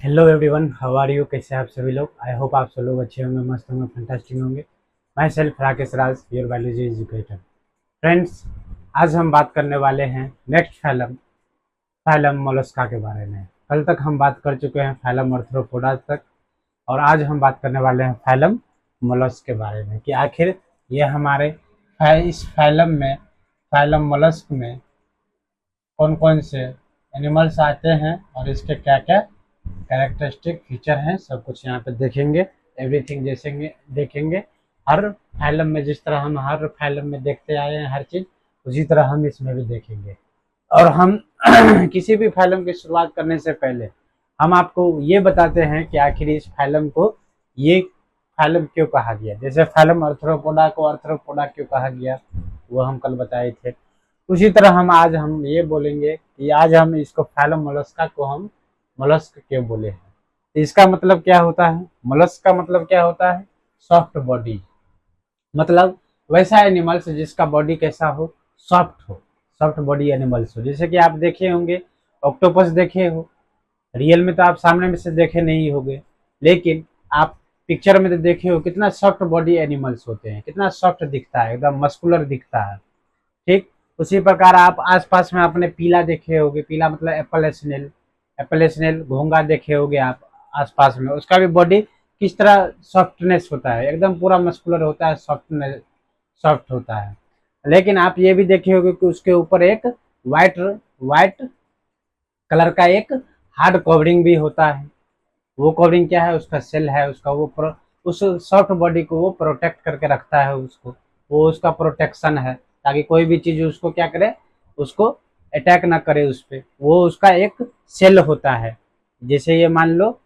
Hello everyone, how are you? कैसे हैं आप सभी लोग? आई होप आप सब लोग अच्छे होंगे, मस्त होंगे, फैंटास्टिक होंगे। My self Rakesh Raj, your biology educator. Friends, आज हम बात करने वाले हैं नेक्स्ट फाइलम फाइलम मोलस्का के बारे में। कल तक हम बात कर चुके हैं फाइलम आर्थ्रोपोडा तक, और आज हम बात करने वाले हैं फाइलम मोलस्क के बारे में कि आखिर ये हमारे इस फाइलम मोलस्क में कौन कौन से एनिमल्स आते हैं और इसके क्या क्या कैरेक्टरिस्टिक फीचर हैं, सब कुछ यहाँ पे देखेंगे। एवरीथिंग जैसे देखेंगे। हर फाइलम में जिस तरह हम हर फाइलम में देखते आए हैं हर चीज़, उसी तरह हम इसमें भी देखेंगे। और हम किसी भी फाइलम की शुरुआत करने से पहले हम आपको ये बताते हैं कि आखिर इस फाइलम को ये फाइलम क्यों कहा गया। जैसे फाइलम आर्थ्रोपोडा को आर्थ्रोपोडा क्यों कहा गया, वो हम कल बताए थे। उसी तरह हम ये बोलेंगे कि आज हम इसको फाइलम मोलस्का को हम मोलस्क क्यों बोले हैं। तो इसका मतलब क्या होता है? मोलस्क का मतलब क्या होता है? सॉफ्ट बॉडी, मतलब वैसा एनिमल्स जिसका बॉडी कैसा हो, सॉफ्ट हो, सॉफ्ट बॉडी एनिमल्स हो। जैसे कि आप देखे होंगे, ऑक्टोपस देखे हो। रियल में तो आप सामने में से देखे नहीं होंगे, लेकिन आप पिक्चर में तो देखे हो कितना सॉफ्ट बॉडी एनिमल्स होते हैं, कितना सॉफ्ट दिखता है, एकदम मस्कुलर दिखता है। ठीक उसी प्रकार आप आसपास में अपने पीला देखे होंगे। पीला मतलब एप्पल स्नेल घोंगा देखे होंगे आप आसपास में। उसका भी बॉडी किस तरह सॉफ्टनेस होता है, एकदम पूरा मस्कुलर होता है, सॉफ्ट होता है। लेकिन आप ये भी देखे होंगे कि उसके ऊपर एक वाइट वाइट कलर का एक हार्ड कवरिंग भी होता है। वो कवरिंग क्या है? उसका सेल है, उसका उस सॉफ्ट बॉडी को वो प्रोटेक्ट करके रखता है उसको। वो उसका प्रोटेक्शन है, ताकि कोई भी चीज उसको क्या करे, उसको अटैक ना करे उस पर। वो उसका एक सेल होता है। जैसे ये मान लो,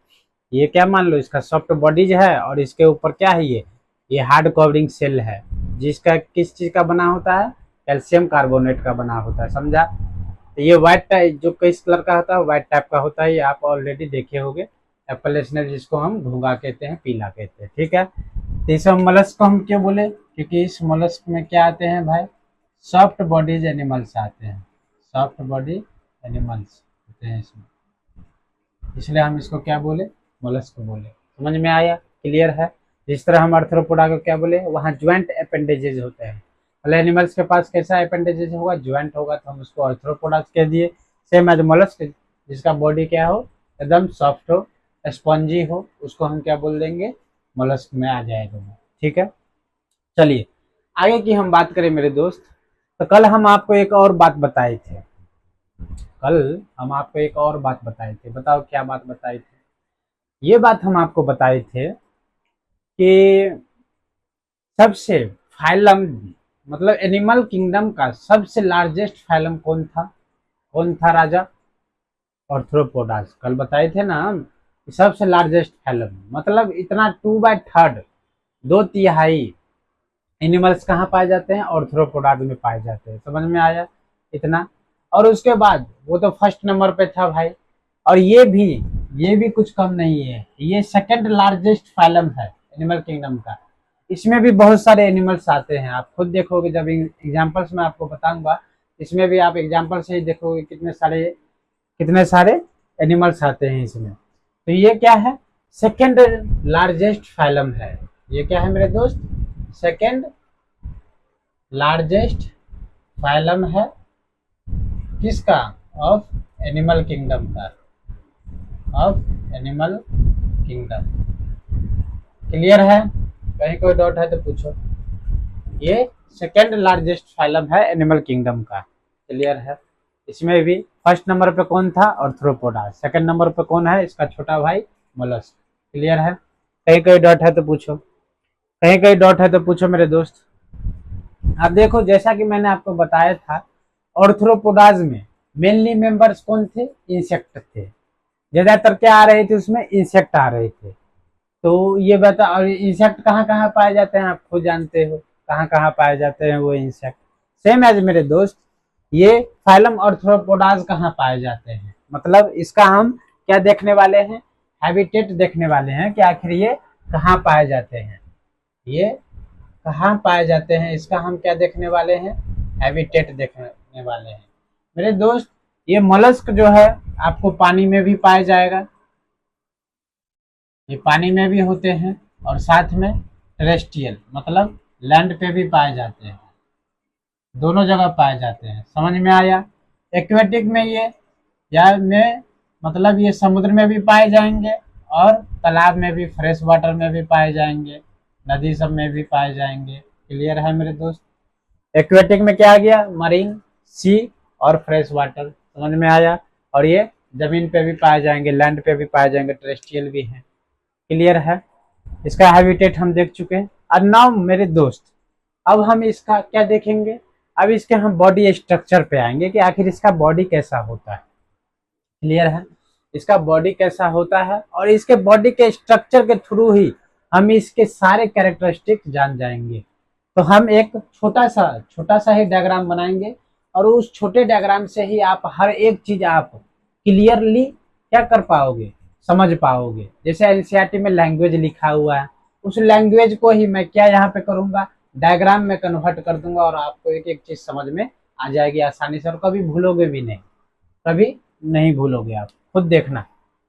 ये क्या मान लो, इसका सॉफ्ट बॉडीज है और इसके ऊपर क्या है, ये हार्ड कवरिंग सेल है, जिसका किस चीज का बना होता है? कैल्शियम कार्बोनेट का बना होता है, समझा? तो ये व्हाइट टाइप जो किस कलर का होता है, व्हाइट टाइप का होता है। ये आप ऑलरेडी देखे होंगे। एप्पल स्नेल जिसको हम घोंगा कहते हैं, पीला कहते हैं, ठीक है। तो इस मोलस्क को हम क्यों बोले? क्योंकि इस मोलस्क में क्या आते हैं भाई? सॉफ्ट बॉडीज एनिमल्स आते हैं, सॉफ्ट बॉडी एनिमल्स होते हैं इसमें, इसलिए हम इसको क्या बोले? मोलस्क बोले। समझ में आया? क्लियर है? जिस तरह हम आर्थ्रोपोडा को क्या बोले, वहाँ ज्वाइंट अपेंडेजेज होते हैं। पहले एनिमल्स के पास कैसा अपेंडेजेज होगा? ज्वाइंट होगा, तो हम उसको आर्थ्रोपोडा कह दिए। सेम एज मोलस्क, जिसका बॉडी क्या हो, एकदम सॉफ्ट हो, स्पॉन्जी हो, उसको हम क्या बोल देंगे? मोलस्क में आ जाएगा वो, ठीक है। चलिए आगे की हम बात करें मेरे दोस्त। तो कल हम आपको एक और बात बताए थे, बताओ क्या बात बताए थे? ये बात हम आपको बताए थे कि सबसे फाइलम, मतलब एनिमल किंगडम का सबसे लार्जेस्ट फाइलम कौन था राजा? आर्थ्रोपोडास। कल बताए थे ना हम, सबसे लार्जेस्ट फाइलम मतलब इतना 2/3, 2/3 एनिमल्स कहाँ पाए जाते हैं? आर्थ्रोपोडाज में पाए जाते हैं। समझ में आया इतना? और उसके बाद वो तो फर्स्ट नंबर पे था भाई। और ये भी कुछ कम नहीं है, ये सेकंड लार्जेस्ट फाइलम है एनिमल किंगडम का। इसमें भी बहुत सारे एनिमल्स आते हैं, आप खुद देखोगे जब एग्जांपल्स में आपको बताऊंगा। इसमें भी आप एग्जांपल से ही देखोगे कितने सारे एनिमल्स आते हैं इसमें। तो ये क्या है? सेकंड लार्जेस्ट फाइलम है। ये क्या है मेरे दोस्त? सेकंड लार्जेस्ट फाइलम है किसका? ऑफ एनिमल किंगडम का, ऑफ एनिमल किंगडम। क्लियर है? कहीं कोई डाउट है तो पूछो। ये सेकंड लार्जेस्ट फाइलम है एनिमल किंगडम का। क्लियर है? इसमें भी फर्स्ट नंबर पे कौन था? आर्थ्रोपोडा। सेकंड नंबर पे कौन है? इसका छोटा भाई मोलस्क। क्लियर है? कहीं कोई डाउट है तो पूछो, मेरे दोस्त। अब देखो, जैसा कि मैंने आपको बताया था, ऑर्थ्रोपोडाज में मेनली मेंबर्स कौन थे? इंसेक्ट थे। ज्यादातर क्या आ रहे थे उसमें? इंसेक्ट आ रहे थे। तो ये बता, और इंसेक्ट कहाँ कहाँ पाए जाते हैं आप खुद जानते हो, कहाँ कहाँ पाए जाते हैं वो इंसेक्ट। सेम एज मेरे दोस्त, ये फाइलम आर्थ्रोपोडाज कहाँ पाए जाते हैं, मतलब इसका हम क्या देखने वाले हैं? हैबिटेट देखने वाले हैं कि आखिर ये कहाँ पाए जाते हैं, ये कहाँ पाए जाते हैं, इसका हम क्या देखने वाले हैं? हैबिटेट देखने वाले हैं मेरे दोस्त। ये मोलस्क जो है आपको पानी में भी पाया जाएगा, ये पानी में भी होते हैं और साथ में टेरेस्ट्रियल मतलब लैंड पे भी पाए जाते हैं, दोनों जगह पाए जाते हैं। समझ में आया? एक्वेटिक में ये या में मतलब ये समुद्र में भी पाए जाएंगे और तालाब में भी, फ्रेश वाटर में भी पाए जाएंगे, नदी सब में भी पाए जाएंगे। क्लियर है मेरे दोस्त? एक्वेटिक में क्या आ गया? मरीन, सी और फ्रेश वाटर। समझ में आया? और ये जमीन पे भी पाए जाएंगे, लैंड पे भी पाए जाएंगे, टेरेस्ट्रियल भी हैं। क्लियर है? इसका हैबिटेट हम देख चुके हैं। और नाउ मेरे दोस्त, अब हम इसका क्या देखेंगे? अब इसके हम बॉडी स्ट्रक्चर पे आएंगे कि आखिर इसका बॉडी कैसा होता है। क्लियर है? इसका बॉडी कैसा होता है और इसके बॉडी के स्ट्रक्चर के थ्रू ही हम इसके सारे कैरेक्टरिस्टिक जान जाएंगे। तो हम एक छोटा सा ही डायग्राम बनाएंगे और उस छोटे डायग्राम से ही आप हर एक चीज आप क्लियरली क्या कर पाओगे, समझ पाओगे। जैसे एनसीईआरटी में लैंग्वेज लिखा हुआ है, उस लैंग्वेज को ही मैं क्या यहाँ पे करूंगा, डायग्राम में कन्वर्ट कर दूंगा और आपको एक एक चीज समझ में आ जाएगी आसानी से, और कभी भूलोगे भी नहीं, कभी नहीं भूलोगे। आप खुद देखना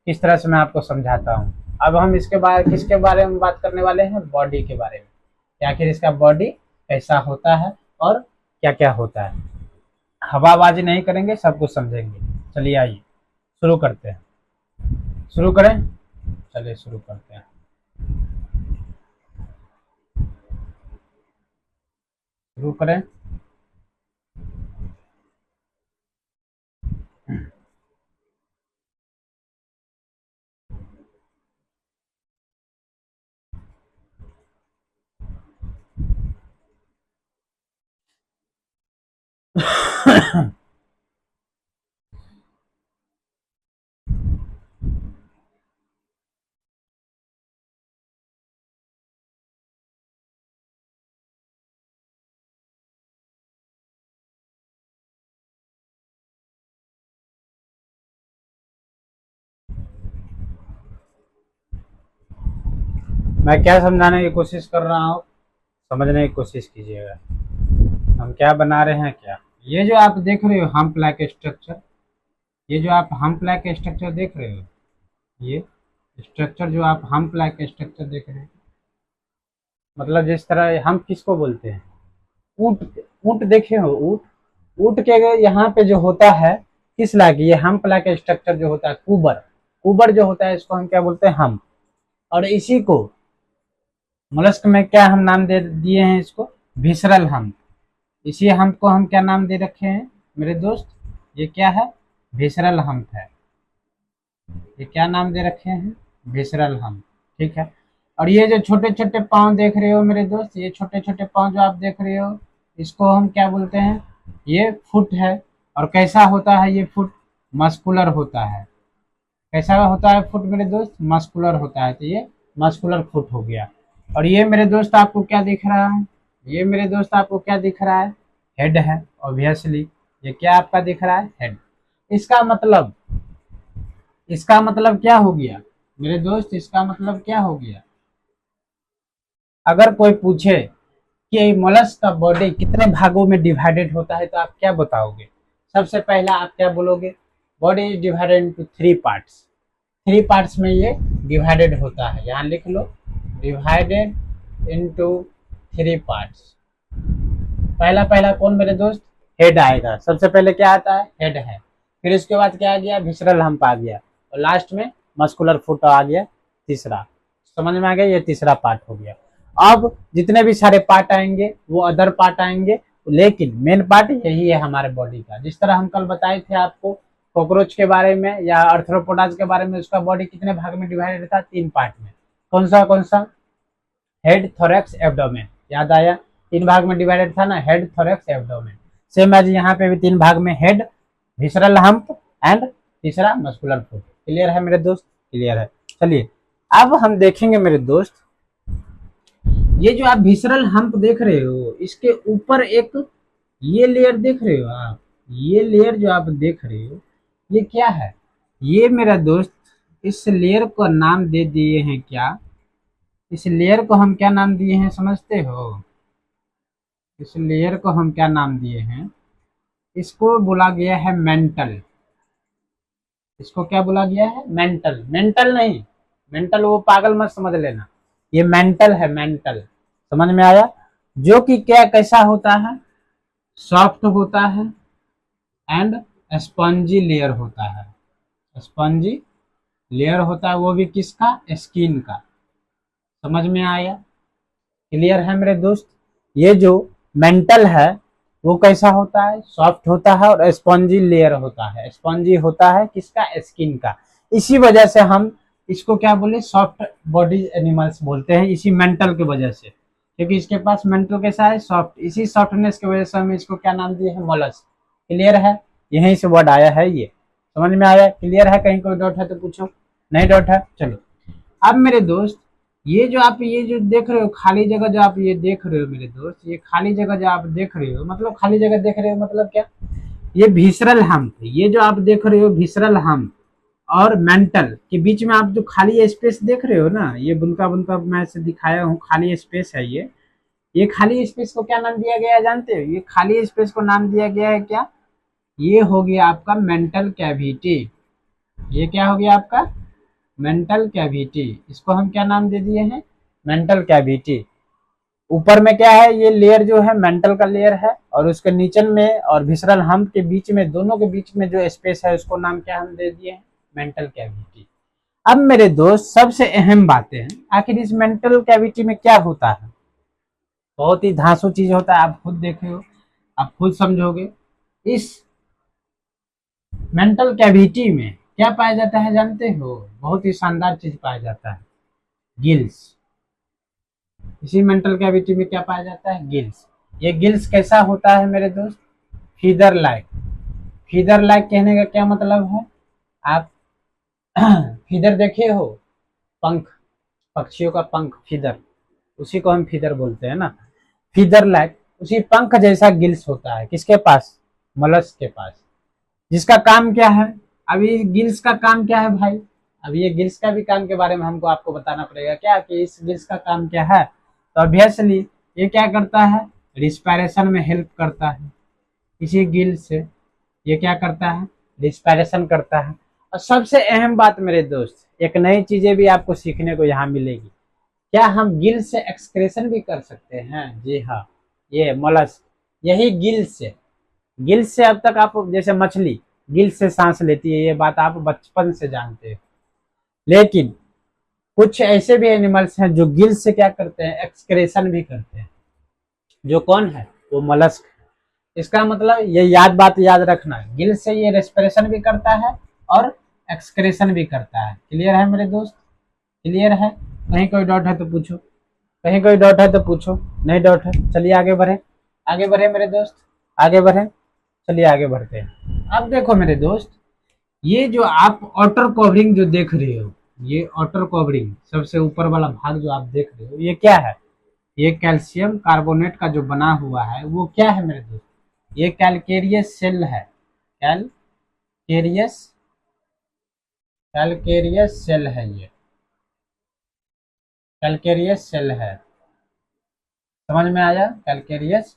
किस तरह से मैं आपको समझाता हूँ। अब हम इसके बारे किसके बारे में बात करने वाले हैं? बॉडी के बारे में, कि आखिर इसका बॉडी कैसा होता है और क्या क्या होता है। हवाबाजी नहीं करेंगे, सब कुछ समझेंगे। चलिए आइए शुरू करते हैं। शुरू करें? चलिए शुरू करते हैं। शुरू करें। मैं क्या समझाने की कोशिश कर रहा हूँ, समझने की कोशिश कीजिएगा। हम क्या बना रहे हैं? क्या ये जो आप देख रहे हो हम्प लाइक स्ट्रक्चर, ये जो आप हम्प लाइक स्ट्रक्चर देख रहे हो, ये स्ट्रक्चर जो आप हम्प लाइक स्ट्रक्चर देख रहे हो, मतलब जिस तरह हम किसको बोलते हैं? ऊंट। ऊंट देखे हो? ऊंट। ऊंट के यहाँ पे जो होता है किस लाइक, ये हम्प लाइक स्ट्रक्चर जो होता है, कुबर। कुबर जो होता है इसको हम क्या बोलते हैं? हम्प। और इसी को मोलस्क में क्या हम नाम दे दिए हैं? इसको विसरल हम्प। इसी हम्प को हम क्या नाम दे रखे हैं मेरे दोस्त? ये क्या है? विसरल हम्प है। ये क्या नाम दे रखे हैं? Visceral hump. ठीक है। और ये जो छोटे छोटे पाँव देख रहे हो मेरे दोस्त, ये छोटे छोटे पाँव जो आप देख रहे हो, इसको हम क्या बोलते हैं? ये फुट है। और कैसा होता है ये फुट? मस्कुलर होता है। कैसा होता है फुट मेरे दोस्त? मस्कुलर होता है। तो ये मस्कुलर फुट हो गया। और ये मेरे दोस्त आपको क्या दिख रहा है? ये मेरे दोस्त आपको क्या दिख रहा है? हेड है ऑब्वियसली। ये क्या आपका दिख रहा है? हेड। इसका मतलब, इसका मतलब क्या हो गया मेरे दोस्त? इसका मतलब क्या हो गया? अगर कोई पूछे कि मोलस्क का बॉडी कितने भागों में डिवाइडेड होता है, तो आप क्या बताओगे? सबसे पहला आप क्या बोलोगे? Body is divided into 3 parts. 3 parts में ये डिवाइडेड होता है। यहाँ लिख लो, डिवाइडेड इनटू 3 पार्ट्स। पहला पहला कौन मेरे दोस्त? हेड आएगा। सबसे पहले क्या आता है? हेड है। फिर इसके बाद क्या आ गया? विसरल हम्प आ गया। और लास्ट में मस्कुलर फुट आ गया तीसरा। समझ में आ गया? ये तीसरा पार्ट हो गया। अब जितने भी सारे पार्ट आएंगे वो अदर पार्ट आएंगे, लेकिन मेन पार्ट यही है हमारे बॉडी का। जिस तरह हम कल बताए थे आपको कॉकरोच के बारे में या अर्थ्रोपोडाज के बारे में, उसका बॉडी कितने भाग में डिवाइडेड था? 3 पार्ट में। कौन सा कौन सा? Head, thorax, abdomen. याद आया? 3 भाग में डिवाइडेड था ना, head, thorax, abdomen. Same as यहाँ पे भी 3 भाग में, हेड, विसरल हम्प एंड तीसरा मस्कुलर फुट। क्लियर है मेरे दोस्त? क्लियर है। चलिए अब हम देखेंगे मेरे दोस्त, ये जो आप विसरल हम्प देख रहे हो, इसके ऊपर एक ये लेयर देख रहे हो आप, ये लेयर जो आप देख रहे हो, ये क्या है? ये मेरा दोस्त, इस लेयर को नाम दे दिए हैं क्या? इस लेयर को हम क्या नाम दिए हैं समझते हो? इस लेयर को हम क्या नाम दिए हैं? इसको बोला गया है मेंटल। इसको क्या बोला गया है? मेंटल। मेंटल नहीं, मेंटल वो पागल मत समझ लेना, ये मेंटल है, मेंटल, समझ में आया। जो कि क्या कैसा होता है, सॉफ्ट होता है एंड स्पंजी लेयर होता है, स्पंजी लेयर होता है, वो भी किसका, स्किन का। समझ में आया, क्लियर है मेरे दोस्त। ये जो मेंटल है वो कैसा होता है, सॉफ्ट होता है और स्पंजी लेयर होता है, स्पंजी होता है किसका, स्किन का। इसी वजह से हम इसको क्या बोले, सॉफ्ट बॉडी एनिमल्स बोलते हैं, इसी मेंटल की वजह से, क्योंकि इसके पास मेंटल कैसा है, सॉफ्ट, इसी सॉफ्टनेस की वजह से हम इसको क्या नाम दिए हैं, मोलस्क। क्लियर है, यहीं से वर्ड आया है ये, समझ में आया, क्लियर है। कहीं कोई डाउट है तो पूछो, नहीं डाउट है, चलो। अब मेरे दोस्त, ये जो आप ये जो देख रहे हो खाली जगह, जो आप ये देख रहे हो मेरे दोस्त, ये खाली जगह जो आप देख रहे हो, मतलब खाली जगह देख रहे हो मतलब क्या, ये विसरल हम्प, ये जो आप देख रहे हो विसरल हम्प और मेंटल के बीच में आप जो खाली स्पेस देख रहे हो ना, ये बुनका बुनका मैं से दिखाया हूँ, खाली स्पेस है ये खाली स्पेस को क्या नाम दिया गया है जानते हो, ये खाली स्पेस को नाम दिया गया है क्या, ये हो गया आपका मेंटल कैविटी। ये क्या हो गया आपका, मेंटल कैविटी, इसको हम क्या नाम दे दिए हैं, मेंटल कैविटी। ऊपर में क्या है, ये लेयर जो है मेंटल का लेयर है, और उसके नीचे में और विसरल हम्प के बीच में, दोनों के बीच में जो स्पेस है उसको नाम क्या हम दे दिए हैं, मेंटल कैविटी। अब मेरे दोस्त सबसे अहम बातें हैं, आखिर इस मेंटल कैविटी में क्या होता है, बहुत ही धांसू चीज होता है, आप खुद देखे हो, आप खुद समझोगे। इस मेंटल कैविटी में क्या पाया जाता है जानते हो, बहुत ही शानदार चीज पाया जाता है, गिल्स। इसी मेंटल कैविटी में क्या पाया जाता है, गिल्स। ये गिल्स कैसा होता है मेरे दोस्त, फीदर लाइक। फीदर लाइक कहने का क्या मतलब है, आप फीदर देखे हो, पंख, पक्षियों का पंख, फीदर, उसी को हम फीदर बोलते हैं ना, फीदर लाइक, उसी पंख जैसा गिल्स होता है किसके पास, मलस्क के पास। जिसका काम क्या है, अभी गिल्स का काम क्या है भाई, अब ये गिल्स का भी काम के बारे में हमको आपको बताना पड़ेगा क्या, कि इस गिल्स का काम क्या है। तो ऑब्वियसली ये क्या करता है, रिस्पायरेशन में हेल्प करता है, इसी गिल्स से ये क्या करता है, रिस्पायरेशन करता है। और सबसे अहम बात मेरे दोस्त, एक नई चीजें भी आपको सीखने को यहाँ मिलेगी, क्या हम गिल से एक्सक्रेशन भी कर सकते हैं, जी हाँ, ये मोलस्क यही गिल से अब तक आप, जैसे मछली गिल से सांस लेती है, ये बात आप बचपन से जानते हैं, लेकिन कुछ ऐसे भी एनिमल्स हैं जो गिल से क्या करते हैं, एक्सक्रेशन भी करते हैं, जो कौन है, वो मोलस्क। इसका मतलब ये बात याद रखना, गिल से ये रेस्पिरेशन भी करता है और एक्सक्रेशन भी करता है। क्लियर है मेरे दोस्त, क्लियर है। कहीं कोई डाउट है तो पूछो, कहीं कोई डाउट है तो पूछो, नहीं डाउट है चलिए आगे बढ़े, आगे बढ़े मेरे दोस्त, आगे बढ़े, चलिए आगे बढ़ते हैं। अब देखो मेरे दोस्त, ये जो आप आउटर कवरिंग जो देख रहे हो, ये आउटर कवरिंग सबसे ऊपर वाला भाग जो आप देख रहे हो, ये क्या है, ये कैल्शियम कार्बोनेट का जो बना हुआ है वो क्या है मेरे दोस्त, ये कैलकेरियस सेल है, कैलकेरियस, कैलकेरियस सेल है, ये कैलकेरियस सेल है, समझ में आया, कैलकेरियस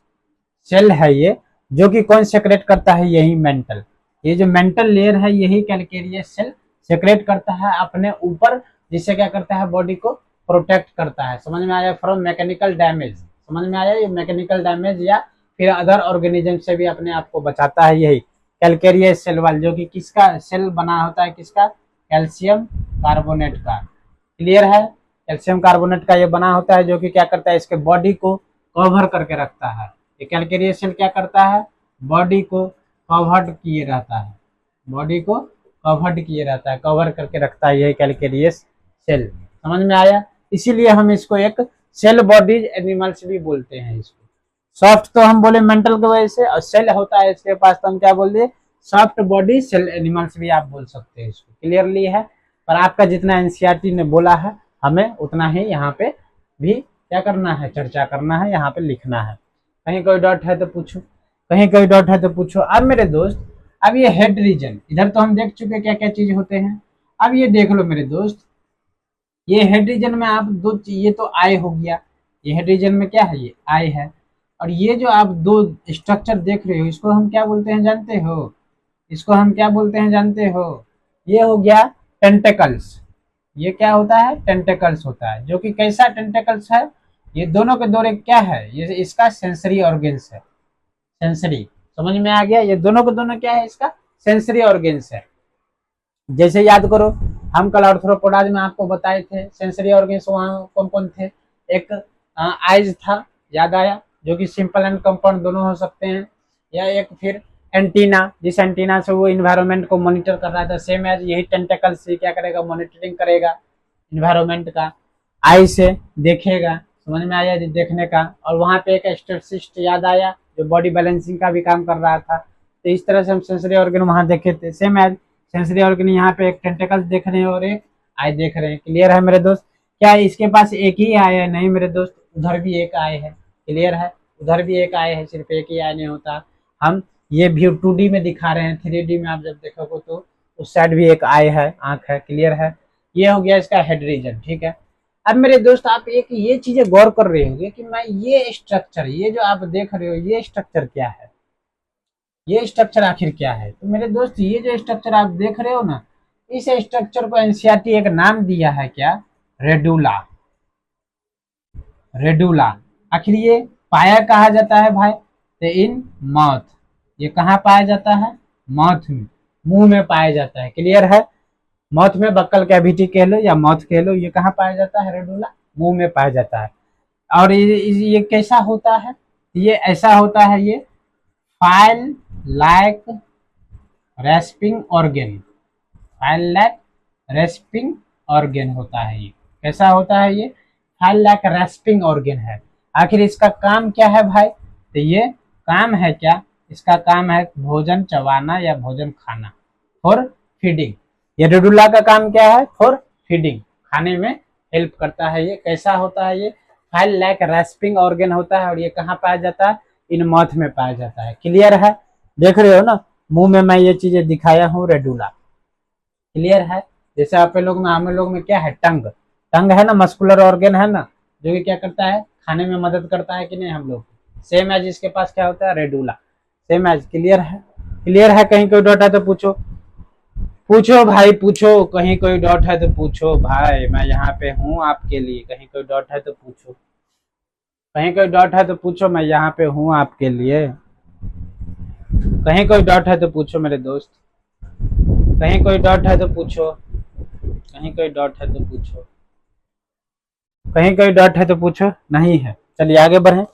सेल है ये, जो कि कौन सेक्रेट करता है, यही मेंटल, ये जो मेंटल लेयर है यही कैलकेरियस सेल सेक्रेट करता है अपने ऊपर, जिससे क्या करता है, बॉडी को प्रोटेक्ट करता है, समझ में आया, फ्रॉम मैकेनिकल डैमेज, समझ में आया, ये मैकेनिकल डैमेज या फिर अदर ऑर्गेनिज्म से भी अपने आप को बचाता है, यही कैलकेरियस सेल वाल, जो कि किसका सेल बना होता है, किसका, कैल्शियम कार्बोनेट का। क्लियर है, कैल्शियम कार्बोनेट का ये बना होता है, जो कि क्या करता है, इसके बॉडी को कवर करके रखता है। ये कैलकेरियस सेल क्या करता है, बॉडी को कवर्ड किए रहता है, बॉडी को कवर्ड किए रहता है, कवर करके रखता है, यही कैलकेरियस सेल, समझ में आया। इसीलिए हम इसको एक सेल बॉडीज एनिमल्स भी बोलते हैं इसको। सॉफ्ट तो हम बोले मेंटल की वजह से, और सेल होता है इसके पास तो हम क्या बोल दिए, सॉफ्ट बॉडी सेल एनिमल्स भी आप बोल सकते हैं इसको। क्लियरली है, पर आपका जितना एनसीईआरटी ने बोला है हमें उतना ही यहाँ पे भी क्या करना है, चर्चा करना है, यहाँ पे लिखना है। कहीं कोई डाउट है तो पूछो, कहीं कोई डाउट है तो पूछो। अब मेरे दोस्त, अब ये हेड रीजन, इधर तो हम देख चुके क्या क्या चीज होते हैं, अब ये देख लो मेरे दोस्त, ये हेड रीजन में आप दो, ये तो आई हो गया, ये हेड रीजन में क्या है, ये आई है, और ये जो आप दो स्ट्रक्चर देख रहे हो इसको हम क्या बोलते हैं जानते हो, इसको हम क्या बोलते हैं जानते हो, ये हो गया टेंटेकल्स, ये क्या होता है, टेंटेकल्स होता है, जो कि कैसा टेंटेकल्स है, ये दोनों के दौरे क्या है, ये इसका सेंसरी ऑर्गेन्स है, सेंसरी, समझ में आ गया, ये दोनों के दोनों क्या है, इसका सेंसरी ऑर्गेन्स है। जैसे याद करो, हम कल आर्थ्रोपोडाज में आपको बताए थे सेंसरी ऑर्गेन्स वहाँ कौन कौन थे, एक आइज था, याद आया, जो कि सिंपल एंड कंपाउंड दोनों हो सकते हैं, या एक फिर एंटीना, जिस एंटीना से वो इन्वायरमेंट को मॉनिटर कर रहा था, सेम एज यही टेंटेकल से क्या करेगा, मॉनिटरिंग करेगा इन्वायरमेंट का, आई से देखेगा, समझ में आया देखने का, और वहाँ पे एक स्टेटिस्ट याद आया जो बॉडी बैलेंसिंग का भी काम कर रहा था। तो इस तरह से हम सेंसरी ऑर्गन वहाँ देखे थे, सेम एज सेंसरी ऑर्गन यहाँ पे एक टेंटेकल्स देख रहे हैं और एक आई देख रहे हैं। क्लियर है मेरे दोस्त? क्या इसके पास एक ही आई है? नहीं मेरे दोस्त, उधर भी एक आई है। क्लियर है? उधर भी एक आई है, सिर्फ एक ही आई नहीं होता। हम ये व्यू 2D में दिखा रहे हैं, 3D में आप जब देखोगे तो उस साइड भी एक आई है, आंख है। क्लियर है? ये हो गया इसका हेड रीजन। ठीक है, अब मेरे दोस्त आप एक ये चीजें गौर कर रहे होंगे कि मैं ये स्ट्रक्चर, ये जो आप देख रहे हो ये स्ट्रक्चर क्या है, ये स्ट्रक्चर आखिर क्या है? तो मेरे दोस्त ये जो स्ट्रक्चर आप देख रहे हो ना, इस स्ट्रक्चर को एनसीईआरटी एक नाम दिया है, क्या? रेडुला। रेडुला। आखिर ये पाया कहा जाता है भाई? तो इन माउथ। ये कहाँ पाया जाता है? माउथ में, मुंह में पाया जाता है। क्लियर है? माउथ में, बक्कल कैविटी कह लो या माउथ कह लो, ये कहाँ पाया जाता है? रेडुला, मुंह में पाया जाता है। और ये कैसा होता है? ये ऐसा होता है, ये file like respiring organ, file like respiring organ होता है। ये कैसा होता है? ये फाइल लाइक रेस्पिंग ऑर्गेन है। आखिर इसका काम क्या है भाई? तो ये काम है क्या? इसका काम है भोजन चबाना या भोजन खाना, फॉर फीडिंग। ये रेडुला का काम क्या है? फॉर फीडिंग, खाने में हेल्प करता है। ये कैसा होता है? ये फाइल लाइक रेस्पिंग ऑर्गेन होता है। और ये कहाँ पाया जाता है? इन माउथ में पाया जाता है। क्लियर है? देख रहे हो ना, मुंह में मैं ये चीजें दिखाया हूँ, रेडुला। क्लियर है? जैसे आप लोग में, हम लोग में क्या है? टंग। टंग है ना, मस्कुलर ऑर्गेन है ना, जो कि क्या करता है? खाने में मदद करता है कि नहीं हम लोग? सेम एज इसके पास क्या होता है? Radula, same as. क्लियर है? क्लियर है? कहीं कोई डाउट है तो पूछो, पूछो भाई पूछो, कहीं कोई डाउट है तो पूछो भाई, मैं यहाँ पे हूँ आपके लिए। कहीं कोई डाउट है तो पूछो, कहीं कोई डाउट है तो पूछो, मैं यहाँ पे हूँ आपके लिए। कहीं कोई डाउट है तो पूछो मेरे दोस्त, कहीं कोई डाउट है तो पूछो, कहीं कोई डाउट है तो पूछो, कहीं कोई डाउट है तो पूछो। नहीं है? चलिए आगे बढ़े,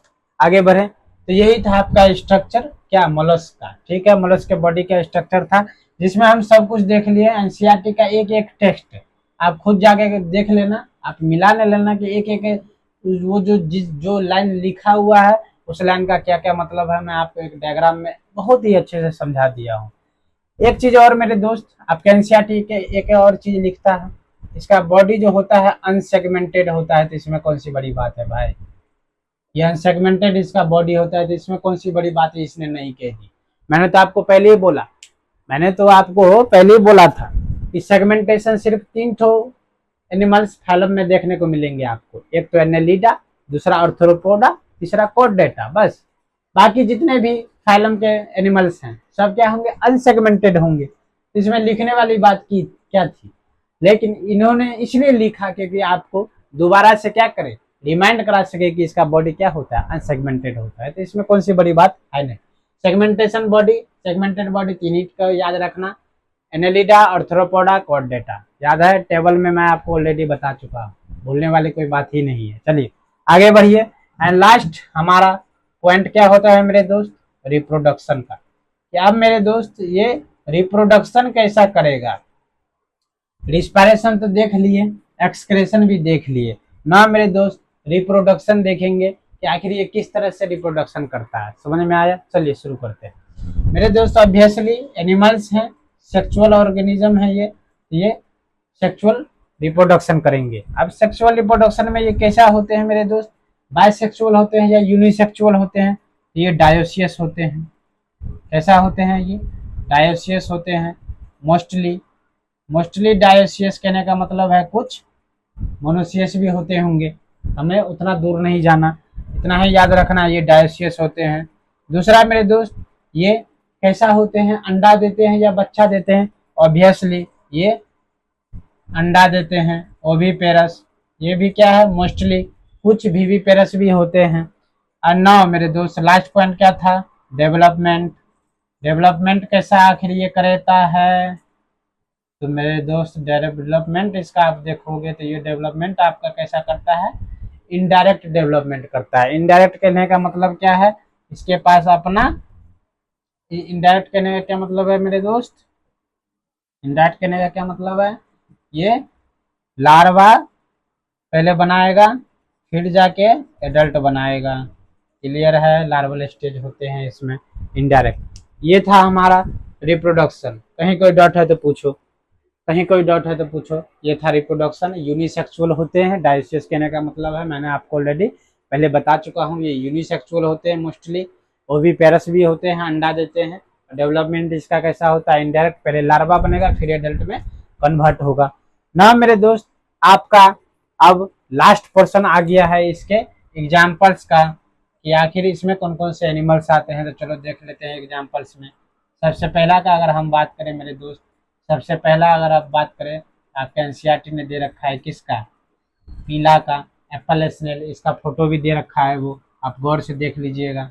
आगे बढ़े। तो यही था आपका स्ट्रक्चर, क्या? मोलस्क का। ठीक है, मोलस्क के बॉडी का स्ट्रक्चर था, जिसमें हम सब कुछ देख लिए। एनसीईआरटी का एक एक टेक्स्ट आप खुद जाके देख लेना, आप मिला ले लेना कि एक एक वो जो लाइन लिखा हुआ है उस लाइन का क्या क्या मतलब है। मैं आपको एक डायग्राम में बहुत ही अच्छे से समझा दिया हूँ। एक चीज और मेरे दोस्त, आपके एनसीईआरटी के एक और चीज लिखता है, इसका बॉडी जो होता है अनसेगमेंटेड होता है। तो इसमें कौन सी बड़ी बात है भाई? ये अनसेगमेंटेड इसका बॉडी होता है, तो इसमें कौन सी बड़ी बात है? इसने नहीं कह दी। मैंने तो आपको पहले ही बोला, मैंने तो आपको पहले ही बोला था कि सेगमेंटेशन सिर्फ 3 ठो एनिमल्स फाइलम में देखने को मिलेंगे आपको। एक तो एनेलिडा, दूसरा आर्थ्रोपोडा, तीसरा कॉर्डेटा, बस। बाकी जितने भी फाइलम के एनिमल्स हैं सब क्या होंगे? अनसेगमेंटेड होंगे। इसमें लिखने वाली बात की क्या थी? लेकिन इन्होंने इसलिए लिखा क्योंकि आपको दोबारा से क्या करे? रिमाइंड करा सके कि इसका बॉडी क्या होता है? अनसेगमेंटेड होता है। तो इसमें कौन सी बड़ी बात है? नहीं। सेगमेंटेशन बॉडी, सेगमेंटेड बॉडी 3 ही का याद रखना, एनेलिडा, आर्थ्रोपोडा, कॉर्डेटा। याद है? टेबल में मैं आपको ऑलरेडी बता चुका हूँ, भूलने वाली कोई बात ही नहीं है। चलिए आगे बढ़िए। एंड लास्ट हमारा पॉइंट क्या होता है मेरे दोस्त? रिप्रोडक्शन का। कि अब मेरे दोस्त ये रिप्रोडक्शन कैसा करेगा? रिस्पायरेशन तो देख लिए, एक्सक्रेशन भी देख लिए ना मेरे दोस्त, रिप्रोडक्शन देखेंगे कि आखिर ये किस तरह से रिप्रोडक्शन करता है। समझ में आया? चलिए शुरू करते हैं मेरे दोस्त। ऑब्वियसली एनिमल्स हैं, सेक्सुअल ऑर्गेनिज्म है ये सेक्सुअल रिप्रोडक्शन करेंगे। अब सेक्सुअल रिप्रोडक्शन में ये कैसा होते हैं मेरे दोस्त? बायसेक्सुअल होते हैं या यूनिसेक्सुअल होते हैं? तो ये डायोसियस होते हैं। कैसा होते हैं? ये डायोसियस होते हैं। मोस्टली डायोसियस कहने का मतलब है कुछ मोनोसियस भी होते होंगे, हमें उतना दूर नहीं जाना, इतना ही याद रखना ये डायोसियस होते हैं। दूसरा मेरे दोस्त, ये कैसा होते हैं? अंडा देते हैं या बच्चा देते हैं? ऑब्वियसली ये अंडा देते हैं। ओवीपेरस, ये भी क्या है मोस्टली, कुछ वीवीपेरस भी होते हैं। और नाउ मेरे दोस्त लास्ट पॉइंट क्या था, डेवलपमेंट। डेवलपमेंट कैसा आखिर ये करता है, तो मेरे दोस्त डेवलपमेंट इसका आप देखोगे तो ये डेवलपमेंट आपका कैसा करता है, इनडायरेक्ट डेवलपमेंट करता है। इनडायरेक्ट कहने का मतलब क्या है, इसके पास अपना, इनडायरेक्ट कहने का क्या मतलब है मेरे दोस्त, इनडायरेक्ट कहने का क्या मतलब है, ये लार्वा पहले बनाएगा फिर जाके एडल्ट बनाएगा। क्लियर है, लार्वल स्टेज होते हैं इसमें इनडायरेक्ट। ये था हमारा रिप्रोडक्शन। कहीं कोई डाउट है तो पूछो, कहीं कोई डाउट है तो पूछो। ये था रिप्रोडक्शन। यूनिसेक्सुअल होते हैं, डायसियस कहने का मतलब है, मैंने आपको ऑलरेडी पहले बता चुका हूँ, ये यूनिसेक्सुअल होते हैं मोस्टली। ओवीपेरस भी होते हैं, अंडा देते हैं। डेवलपमेंट इसका कैसा होता है, इनडायरेक्ट, पहले लार्वा बनेगा फिर एडल्ट में कन्वर्ट होगा ना मेरे दोस्त। आपका अब लास्ट पोर्शन आ गया है इसके एग्जाम्पल्स का, कि आखिर इसमें कौन कौन से एनिमल्स आते हैं। तो चलो देख लेते हैं एग्जाम्पल्स में। सबसे पहला का अगर हम बात करें मेरे दोस्त, सबसे पहला अगर आप बात करें, आपके एनसीईआरटी ने दे रखा है किसका, पीला का, एप्पल स्नेल। इसका फोटो भी दे रखा है, वो आप गौर से देख लीजिएगा।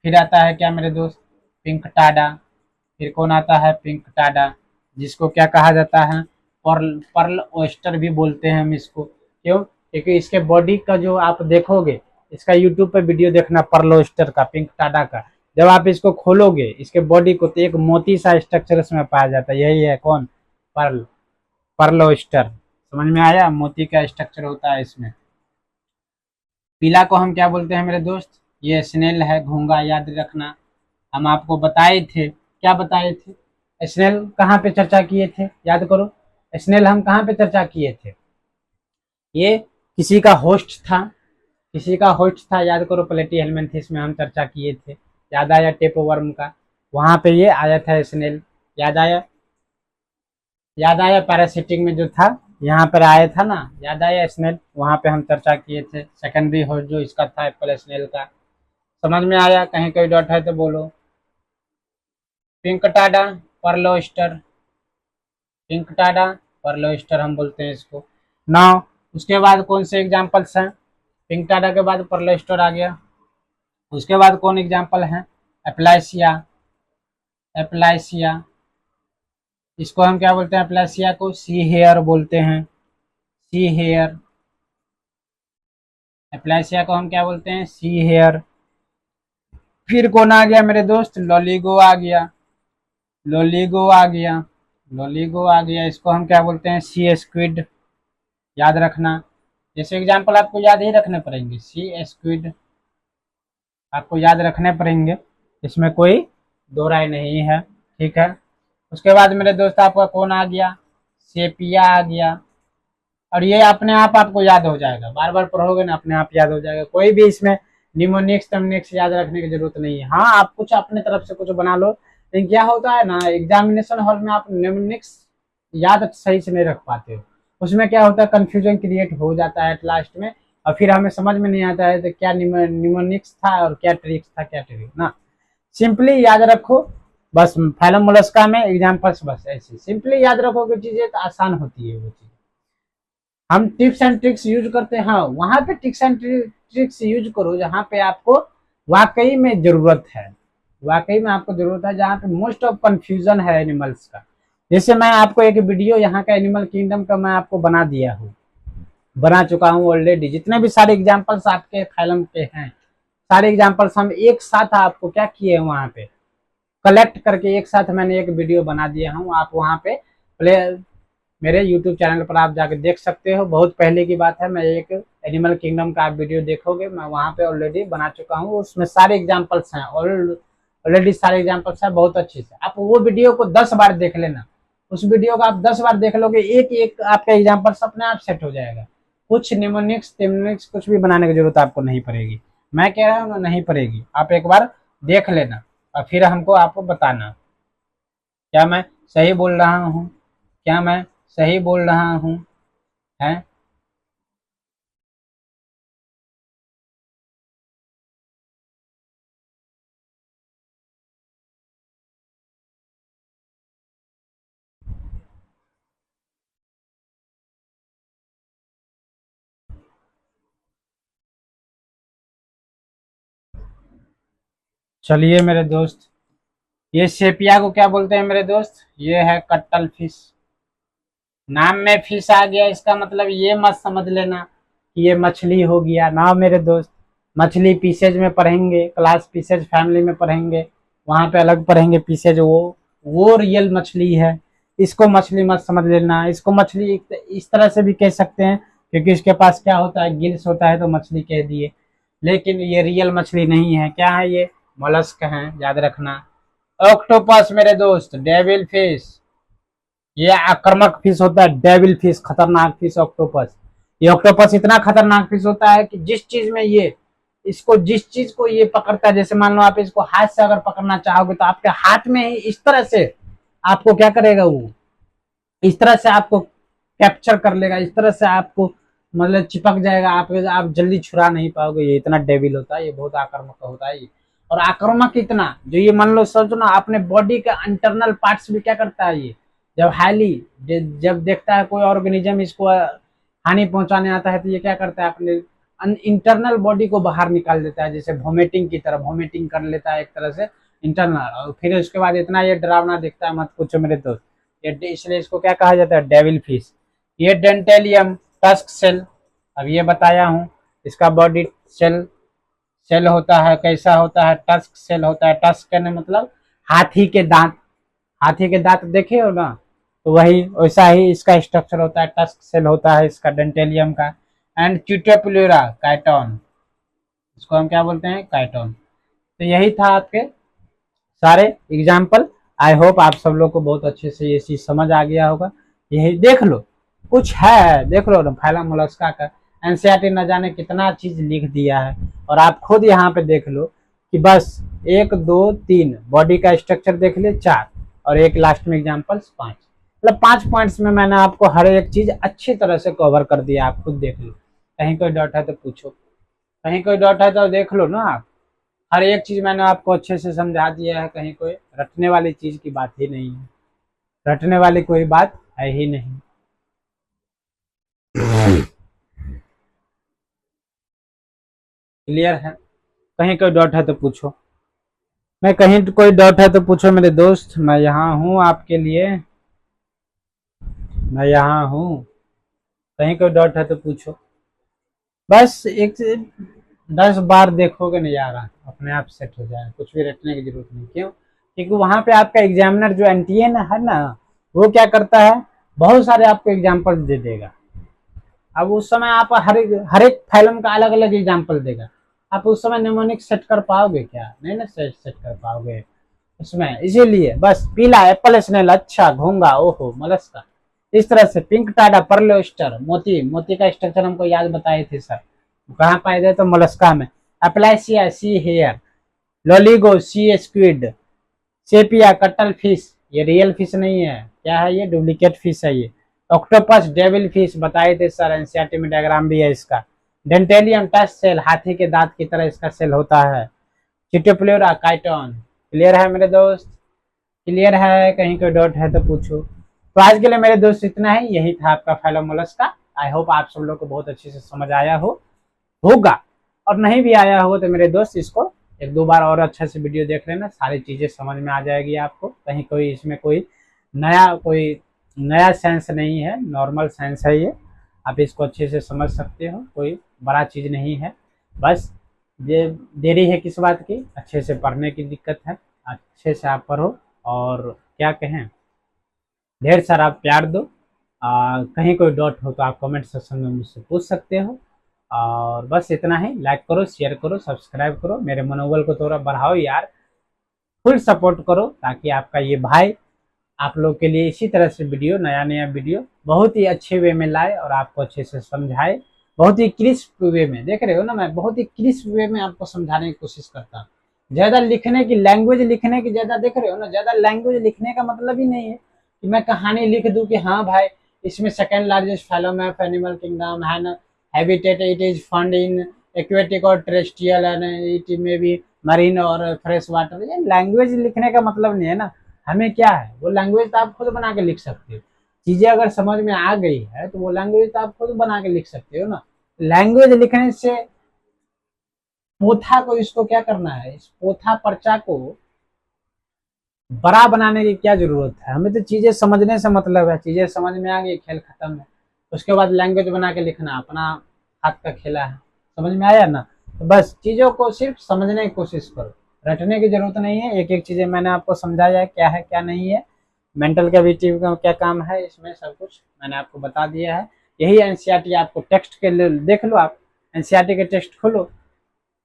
फिर आता है क्या मेरे दोस्त, पिंक टाडा। फिर कौन आता है, पिंक टाडा, जिसको क्या कहा जाता है, पर्ल पर्ल ओस्टर भी बोलते हैं हम इसको। क्यों, क्योंकि इसके बॉडी का जो आप देखोगे, इसका यूट्यूब पे वीडियो देखना पर्ल ओस्टर का, पिंक टाडा का। जब आप इसको खोलोगे इसके बॉडी को, तो एक मोती सा स्ट्रक्चर इसमें पाया जाता है, यही है कौन, पर्ल, पर्ल ओस्टर। समझ में आया, मोती का स्ट्रक्चर होता है इसमें। पीला को हम क्या बोलते हैं मेरे दोस्त, ये स्नेल है, घोंगा, याद रखना। हम आपको बताए थे, क्या बताए थे, स्नेल कहाँ पे चर्चा किए थे, याद करो। स्नेल हम कहाँ पे चर्चा किए थे, ये किसी का होस्ट था, किसी का होस्ट था, याद करो, प्लेटी हेलमिन्थिस में हम चर्चा किए थे। याद आया, टेपवर्म का, वहां पे ये आया था स्नेल। याद आया, याद आया, पैरासिटिक में जो था यहाँ पर आया था ना, याद आया स्नेल, वहां पे हम चर्चा किए थे। सेकेंडरी होस्ट जो इसका था एप्पल स्नेल का। समझ में आया, कहीं कोई डॉट है तो बोलो। पिंक टाडा, पर्लोस्टर, पिंक टाडा, पर्लोस्टर हम बोलते हैं इसको। नाउ उसके बाद कौन से एग्जाम्पल्स हैं, पिंक टाडा के बाद पर्लोस्टर आ गया। उसके बाद कौन एग्जाम्पल है, एप्लासिया, एप्लासिया, इसको हम क्या बोलते हैं, एप्लासिया को सी हेयर बोलते हैं, सी हेयर। एप्लासिया को हम क्या बोलते हैं, सी हेयर। फिर कौन आ गया मेरे दोस्त, लॉलीगो आ गया, लॉलीगो आ गया, लॉलीगो आ गया। इसको हम क्या बोलते हैं, सी स्क्विड, याद रखना। जैसे एग्जाम्पल आपको याद ही रखने पड़ेंगे, सी स्क्विड आपको याद रखने पड़ेंगे, इसमें कोई दो राय नहीं है, ठीक है। उसके बाद मेरे दोस्त आपका कौन आ गया, सेपिया आ गया। और ये अपने आप आपको याद हो जाएगा, बार बार पढ़ोगे ना अपने आप याद हो जाएगा। कोई भी इसमें निमोनिक्स टर्मिनिक्स याद रखने की जरूरत नहीं है। हाँ, आप कुछ अपने तरफ से कुछ बना लो, लेकिन क्या होता है ना, एग्जामिनेशन हॉल में आप निमोनिक्स याद सही से नहीं रख पाते हो। उसमें क्या होता है, कंफ्यूजन क्रिएट हो जाता है लास्ट में, और फिर हमें समझ में नहीं आता है तो क्या निमोनिक्स था और क्या ट्रिक्स था, क्या ट्रिक ना। सिंपली याद रखो बस, फाइलम मोलस्का में एग्जाम्पल्स बस ऐसे सिंपली याद रखोगे चीजें तो आसान होती है वो चीज। हम टिप्स एंड ट्रिक्स यूज करते हैं, हाँ वहां पे टिप्स एंड ट्रिक्स यूज करो जहां पे आपको वाकई में जरूरत है, वाकई में आपको जरूरत है, जहां पे मोस्ट ऑफ कंफ्यूजन है एनिमल्स का। जैसे मैं आपको एक वीडियो यहाँ का एनिमल किंगडम का मैं आपको बना दिया हूँ, बना चुका हूँ ऑलरेडी। जितने भी सारे एग्जाम्पल्स आपके फाइलम पे हैं, सारे एग्जाम्पल्स हम एक साथ आपको क्या किए हैं वहां पे कलेक्ट करके एक साथ मैंने एक वीडियो बना दिया हूँ। आप वहां पे प्ले मेरे यूट्यूब चैनल पर आप जाके देख सकते हो। बहुत पहले की बात है, मैं एक एनिमल किंगडम का आप वीडियो देखोगे, मैं वहां पे ऑलरेडी बना चुका हूँ। उसमें सारे एग्जाम्पल्स हैं, ऑलरेडी सारे एग्जाम्पल्स हैं बहुत अच्छे से। आप वो वीडियो को 10 बार देख लेना, उस वीडियो को आप 10 बार देख लोगे, एक एक आपका एग्जाम्पल्स अपने आप सेट हो जाएगा। कुछ निमोनिक्स टिमोनिक्स कुछ भी बनाने की जरूरत आपको नहीं पड़ेगी, मैं कह रहा हूँ ना, नहीं पड़ेगी। आप एक बार देख लेना और फिर हमको आपको बताना, क्या मैं सही बोल रहा हूँ, क्या मैं सही बोल रहा हूँ, है। चलिए मेरे दोस्त, ये सेपिया को क्या बोलते हैं मेरे दोस्त? ये है कट्टल फिश। नाम में फिश आ गया, इसका मतलब ये मत समझ लेना कि ये मछली हो गया ना मेरे दोस्त। मछली पीसेज में पढ़ेंगे, क्लास पीसेज फैमिली में पढ़ेंगे, वहां पे अलग पढ़ेंगे पीसेज। वो रियल मछली है। इसको मछली मत समझ लेना। इसको मछली इस तरह से भी कह सकते हैं, क्योंकि इसके पास क्या होता है, गिल्स होता है, तो मछली कह दिए। लेकिन ये रियल मछली नहीं है। क्या है ये? मोलस्क है, याद रखना। ऑक्टोपस मेरे दोस्त, डेविल फिश। ये आक्रामक फिश होता है, डेविल फिश, खतरनाक फिश ऑक्टोपस। ये ऑक्टोपस इतना खतरनाक फिश होता है कि जिस चीज को ये पकड़ता है, जैसे मान लो आप इसको हाथ से अगर पकड़ना चाहोगे तो आपके हाथ में ही इस तरह से आपको क्या करेगा, वो इस तरह से आपको कैप्चर कर लेगा, इस तरह से आपको मतलब चिपक जाएगा। आप जल्दी छुड़ा नहीं पाओगे। ये इतना डेविल होता है, ये बहुत आक्रामक होता है ये। और आक्रामक इतना, जो ये मान लो सोचो ना, अपने बॉडी का इंटरनल पार्ट्स भी क्या करता है ये, जब हाईली जब देखता है कोई ऑर्गेनिज्म इसको हानि पहुंचाने आता है, तो ये क्या करता है, अपने इंटरनल बॉडी को बाहर निकाल देता है, जैसे वोमिटिंग की तरह वोमिटिंग कर लेता है एक तरह से इंटरनल। और फिर उसके बाद इतना ये डरावना दिखता है, मत पूछो मेरे दोस्त। ये इसलिए इसको क्या कहा जाता है, डेविल फिश। ये डेंटेलियम टस्क सेल, अब ये बताया हूँ। इसका बॉडी सेल सेल होता है, कैसा होता है, टस्क सेल होता है। टस्क कहने मतलब हाथी के दांत। हाथी के दांत देखे हो ना, तो वही वैसा ही इसका स्ट्रक्चर होता है, टस्क सेल होता है इसका डेंटेलियम का। एंड क्यूटेपुलेरा काइटोन, इसको हम क्या बोलते हैं, काइटोन। तो यही था आपके सारे एग्जाम्पल। आई होप आप सब लोग को बहुत अच्छे से ये चीज समझ आ गया होगा। यही देख लो, कुछ है देख लो ना, फाइलम मोलस्का का एनसीईआरटी न जाने कितना चीज लिख दिया है। और आप खुद यहाँ पे देख लो कि बस 1 2 3 बॉडी का स्ट्रक्चर देख ले, 4, और एक लास्ट में एग्जाम्पल्स 5। मतलब 5 पॉइंट्स में मैंने आपको हर एक चीज अच्छी तरह से कवर कर दिया। आप खुद देख लो, कहीं कोई डाउट है तो पूछो, कहीं कोई डाउट है तो देख लो ना आप। हर एक चीज मैंने आपको अच्छे से समझा दिया है, कहीं कोई रटने वाली चीज की बात ही नहीं है। रटने वाली कोई बात है ही नहीं। क्लियर है? कहीं कोई डाउट है तो पूछो। मैं कहीं कोई डाउट है तो पूछो मेरे दोस्त, मैं यहाँ हूँ आपके लिए। मैं यहाँ हूँ, कहीं कोई डाउट है तो पूछो। बस एक 10 बार देखोगे नज़ारा अपने आप सेट हो जाएगा, कुछ भी रटने की जरूरत नहीं। क्यों? क्योंकि वहां पे आपका एग्जामिनर जो एनटीए है ना, वो क्या करता है, बहुत सारे आपको एग्जाम्पल दे देगा। अब उस समय आप हर एक फाइलम का अलग अलग एग्जाम्पल देगा। आप उस समय निमोनिक सेट कर पाओगे क्या? नहीं ना सेट कर पाओगे उसमें। इसीलिए बस पीला एप्पल स्नेल, अच्छा घोंगा, ओहो मोलस्का, इस तरह से पिंक टाडा, पर्ल ओस्टर, मोती। मोती का स्ट्रक्चर हमको याद बताए थे सर, कहाँ पाए जाए तो मोलस्का में। अप्लाइसिया see here, Loligo C squid, sepia cuttle fish, ये रियल फिश नहीं है, क्या है ये, डुप्लीकेट फिश है ये। ऑक्टोपस डेविल फिश बताए थे सर, एनसीईआरटी में डायग्राम भी है इसका। डेंटेलियम टच सेल, हाथी के दांत की तरह इसका सेल होता है। चिटोप्लेरा काइटोन। क्लियर है मेरे दोस्त? क्लियर है? कहीं कोई डाउट है तो पूछो। तो आज के लिए मेरे दोस्त इतना ही, यही था आपका फाइलम मोलस्का। आई होप आप सब लोग को बहुत अच्छे से समझ आया होगा। और नहीं भी आया हो तो मेरे दोस्त इसको 1 2 बार और अच्छे से वीडियो देख लेना, सारी चीजें समझ में आ जाएगी आपको। कहीं कोई इसमें कोई नया सेंस नहीं है, नॉर्मल सेंस है ये। आप इसको अच्छे से समझ सकते हो, कोई बड़ा चीज नहीं है। बस ये देरी है किस बात की, अच्छे से पढ़ने की दिक्कत है। अच्छे से आप पढ़ो, और क्या कहें, ढेर सारा प्यार दो। कहीं कोई डाउट हो तो आप कमेंट सेक्शन में मुझसे पूछ सकते हो। और बस इतना ही। लाइक करो, शेयर करो, सब्सक्राइब करो, मेरे मनोबल को थोड़ा बढ़ाओ यार, फुल सपोर्ट करो, ताकि आपका ये भाई आप लोग के लिए इसी तरह से वीडियो, नया नया वीडियो बहुत ही अच्छे वे में लाए और आपको अच्छे से समझाए। बहुत ही क्रिस्प वे में, देख रहे हो ना, मैं बहुत ही क्रिस्प वे में आपको समझाने की कोशिश करता हूँ। ज्यादा लिखने की, लैंग्वेज लिखने की, ज्यादा देख रहे हो ना, ज्यादा लैंग्वेज लिखने का मतलब ही नहीं है कि मैं कहानी लिख दूं कि हाँ भाई इसमें सेकेंड लार्जेस्ट फाइलम है एनिमल किंगडम है ना, habitat it is found in aquatic और टेरेस्ट्रियल एंड इट में भी मरीन और फ्रेश वाटर। ये लैंग्वेज लिखने का मतलब नहीं है ना। हमें क्या है, वो लैंग्वेज तो आप खुद बना के लिख सकते हो। चीजें अगर समझ में आ गई है तो वो लैंग्वेज तो आप खुद बना के लिख सकते हो ना। लैंग्वेज लिखने से पोथा को इसको क्या करना है, इस पोथा पर्चा को बड़ा बनाने की क्या जरूरत है, हमें तो चीजें समझने से मतलब है, चीजें समझ में आ गई, खेल खत्म है। उसके बाद लैंग्वेज बना के लिखना अपना हाथ का खेला है, समझ में आया ना। तो बस चीजों को सिर्फ समझने की कोशिश करो, रटने की जरूरत नहीं है। एक एक चीजें मैंने आपको समझाया है क्या नहीं है, मेंटल कैविटी का क्या काम है, इसमें सब कुछ मैंने आपको बता दिया है। यही एनसीईआरटी आपको टेक्स्ट के लिए देख लो, आप एनसीईआरटी के टेक्स्ट खोलो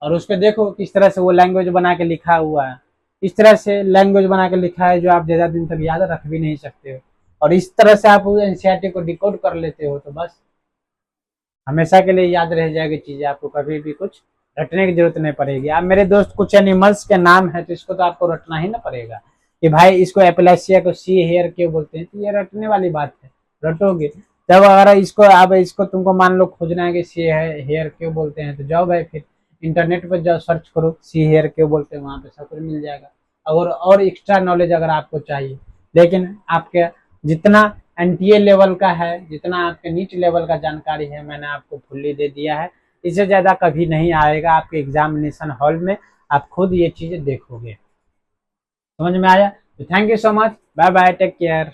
और उस पर देखो किस तरह से वो लैंग्वेज बना के लिखा हुआ है। इस तरह से लैंग्वेज बना के लिखा है जो आप ज़्यादा दिन तक याद रख भी नहीं सकते हो, और इस तरह से आप एनसीईआरटी को डिकोड कर लेते हो तो बस हमेशा के लिए याद रह जाएगी चीज़ें, आपको कभी भी कुछ रटने की जरूरत नहीं पड़ेगी। आप मेरे दोस्त कुछ एनिमल्स के नाम है तो इसको तो आपको रटना ही ना पड़ेगा कि भाई इसको एपिलेसिया को सी हेयर क्यों बोलते हैं, तो ये रटने वाली बात है, रटोगे। जब अगर इसको अब इसको तुमको मान लो खोजना है कि सी हेयर क्यों बोलते हैं, तो जाओ भाई फिर इंटरनेट पर जाओ, सर्च करो सी हेयर क्यों बोलते हैं, वहाँ पे सब कुछ मिल जाएगा। और एक्स्ट्रा नॉलेज अगर आपको चाहिए, लेकिन आपके जितना एनटीए लेवल का है, जितना आपके नीट लेवल का जानकारी है मैंने आपको फुल्ली दे दिया है। इससे ज़्यादा कभी नहीं आएगा आपके एग्जामिनेशन हॉल में, आप खुद ये चीज़ें देखोगे। समझ में आया? तो thank you so much, bye bye, take care.